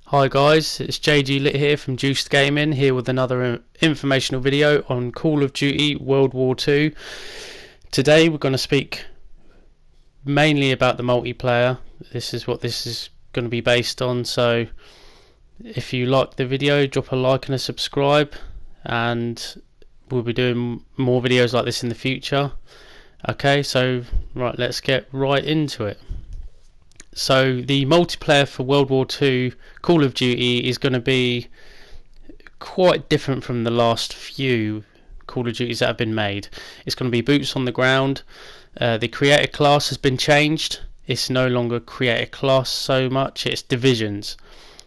Hi guys, it's JG Lit here from Juiced Gaming, here with another informational video on Call of Duty World War II. Today we're going to speak mainly about the multiplayer. This is what this is going to be based on, so if you like the video, drop a like and a subscribe, and we'll be doing more videos like this in the future. Okay, so right, let's get right into it. So the multiplayer for World War II Call of Duty is going to be quite different from the last few Call of Duties that have been made. It's going to be boots on the ground. The creator class has been changed. It's no longer creator class so much, it's divisions.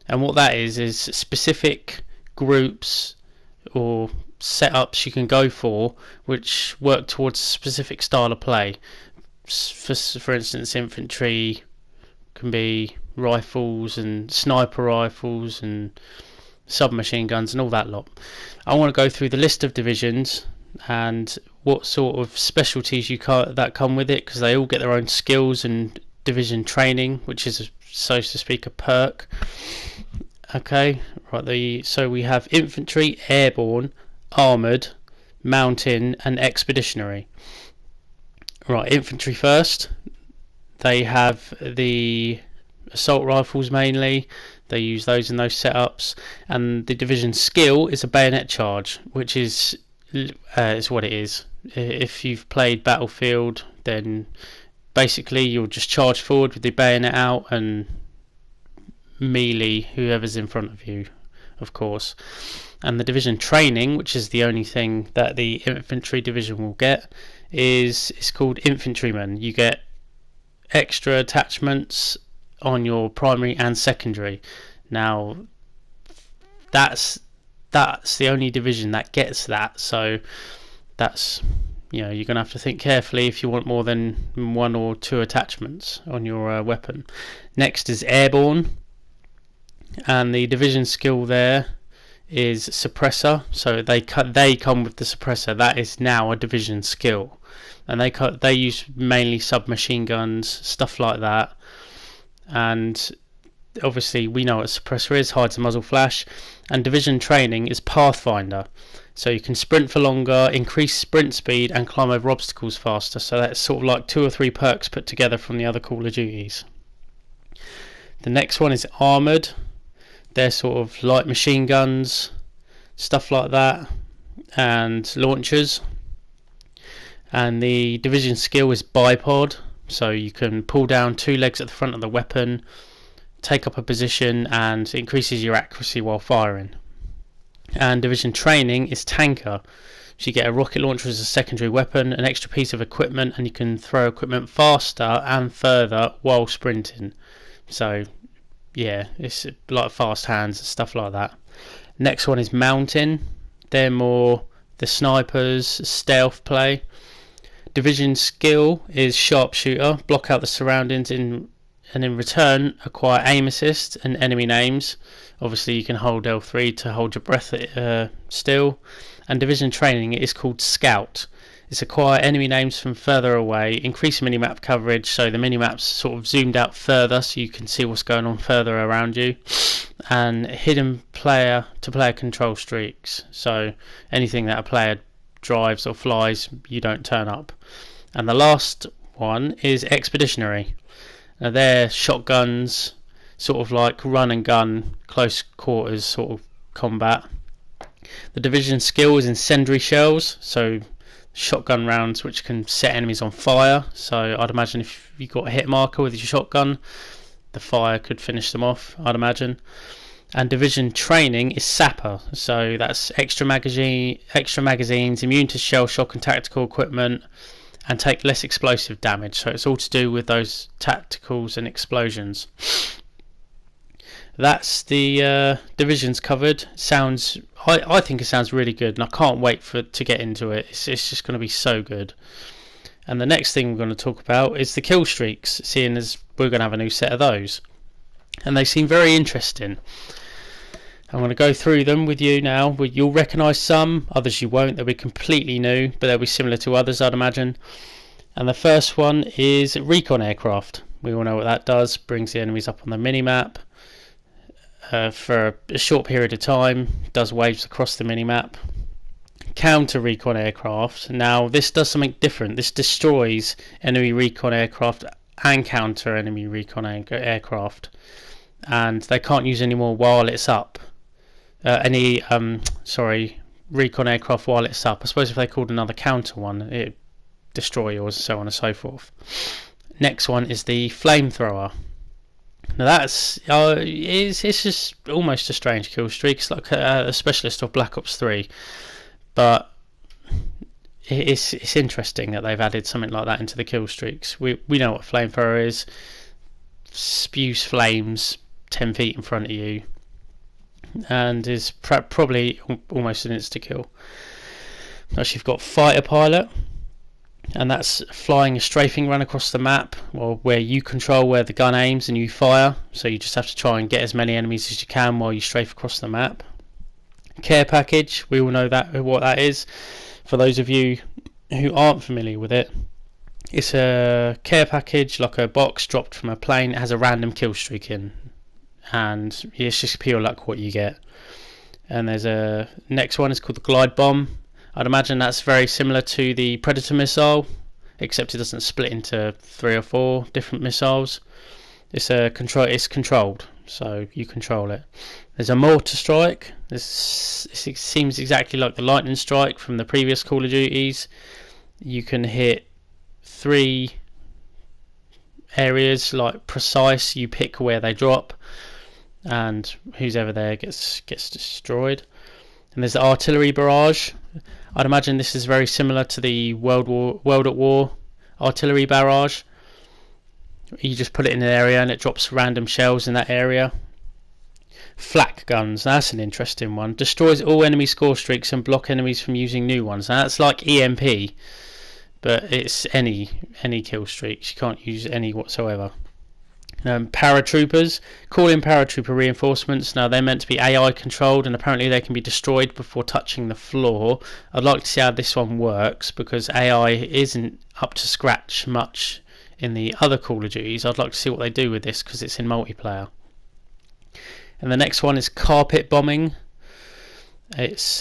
And what that is specific groups or setups you can go for which work towards a specific style of play. For instance, infantry can be rifles and sniper rifles and submachine guns and all that lot. I want to go through the list of divisions and what sort of specialties that come with it, because they all get their own skills and division training, which is so to speak a perk. Okay, right. So we have infantry, airborne, armoured, mountain and expeditionary. Right, infantry first. They have the assault rifles mainly. They use those in those setups, and the division skill is a bayonet charge, which is what it is. If you've played Battlefield, then basically you'll just charge forward with the bayonet out and melee whoever's in front of you, of course. And the division training, which is the only thing that the infantry division will get, it's called infantryman. You get extra attachments on your primary and secondary. Now that's the only division that gets that, so that's, you're gonna have to think carefully if you want more than one or two attachments on your weapon. Next is airborne, and the division skill there is suppressor. So they come with the suppressor. That is now a division skill, and they use mainly submachine guns, stuff like that. And obviously we know what suppressor is, hides and muzzle flash. And division training is pathfinder, so you can sprint for longer, increase sprint speed and climb over obstacles faster. So that's sort of like 2 or 3 perks put together from the other Call of Duties. The next one is armoured. They're sort of light machine guns, stuff like that, and launchers. And the division skill is bipod, so you can pull down 2 legs at the front of the weapon, take up a position, and increases your accuracy while firing. And division training is tanker, so you get a rocket launcher as a secondary weapon, an extra piece of equipment, and you can throw equipment faster and further while sprinting. So yeah, it's like fast hands and stuff like that. Next one is mountain. They're more the snipers, stealth play. Division skill is sharpshooter, block out the surroundings and in return acquire aim assist and enemy names. Obviously you can hold L3 to hold your breath still. And division training is called scout. It's acquire enemy names from further away, increase minimap coverage, so the minimap's sort of zoomed out further so you can see what's going on further around you. And hidden player to player control streaks, so anything that a player drives or flies, you don't turn up. And the last one is expeditionary. Now they're shotguns, sort of like run and gun, close quarters sort of combat. The division skill is incendiary shells, so shotgun rounds which can set enemies on fire. So I'd imagine if you got a hit marker with your shotgun, the fire could finish them off, I'd imagine. And division training is sapper, so that's extra magazines, immune to shell shock and tactical equipment, and take less explosive damage. So it's all to do with those tacticals and explosions. That's the divisions covered. I think it sounds really good, and I can't wait to get into it. It's just going to be so good. And the next thing we're going to talk about is the Killstreaks, seeing as we're going to have a new set of those, and they seem very interesting. I'm going to go through them with you now. You'll recognise some, others you won't. They'll be completely new, but they'll be similar to others, I'd imagine. And the first one is recon aircraft. We all know what that does. Brings the enemies up on the minimap. for a short period of time, does waves across the minimap. Counter recon aircraft. Now this does something different. This destroys enemy recon aircraft and counter enemy recon aircraft, and they can't use any more while it's up. Recon aircraft while it's up. I suppose if they called another counter one, it'd destroy yours, and so on and so forth. Next one is the flamethrower. Now that's it's just almost a strange kill streak. It's like a specialist of Black Ops 3, but it's interesting that they've added something like that into the kill streaks. We know what a flamethrower is. Spews flames 10 feet in front of you, and is probably almost an insta kill. Next you've got fighter pilot, and that's flying a strafing run across the map, where you control where the gun aims and you fire, so you just have to try and get as many enemies as you can while you strafe across the map. Care package, we all know what that is. For those of you who aren't familiar with it, it's a care package, like a box dropped from a plane. It has a random kill streak in, and it's just pure luck what you get. And there's a next one is called the glide bomb. I'd imagine that's very similar to the Predator missile, except it doesn't split into 3 or 4 different missiles. It's controlled, so you control it. There's a mortar strike. This seems exactly like the lightning strike from the previous Call of Duties. You can hit 3 areas, like precise. You pick where they drop, and who's ever there gets destroyed. And there's the artillery barrage. I'd imagine this is very similar to the World at War artillery barrage. You just put it in an area and it drops random shells in that area. Flak guns, that's an interesting one. Destroys all enemy score streaks and block enemies from using new ones. Now that's like EMP, but it's any kill streaks. You can't use any whatsoever. Paratroopers, call in paratrooper reinforcements. Now they're meant to be AI controlled, and apparently they can be destroyed before touching the floor. I'd like to see how this one works, because AI isn't up to scratch much in the other Call of Duties. I'd like to see what they do with this, because it's in multiplayer. And the next one is carpet bombing. It's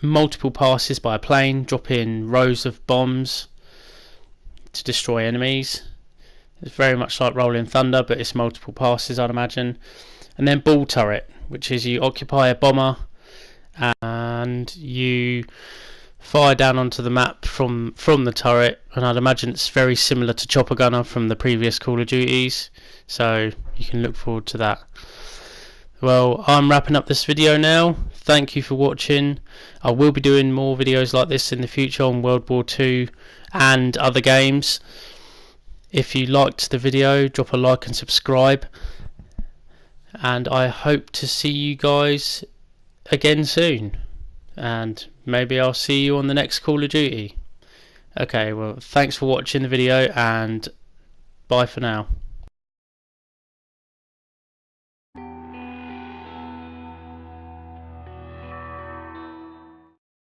multiple passes by a plane, drop in rows of bombs to destroy enemies. It's very much like Rolling Thunder, but it's multiple passes, I'd imagine. And then ball turret, which is you occupy a bomber and you fire down onto the map from the turret, and I'd imagine it's very similar to Chopper Gunner from the previous Call of Duties, so you can look forward to that. Well, I'm wrapping up this video now. Thank you for watching. I will be doing more videos like this in the future on World War II and other games. If you liked the video, drop a like and subscribe, and I hope to see you guys again soon, and maybe I'll see you on the next Call of Duty. Okay, well, thanks for watching the video, and bye for now.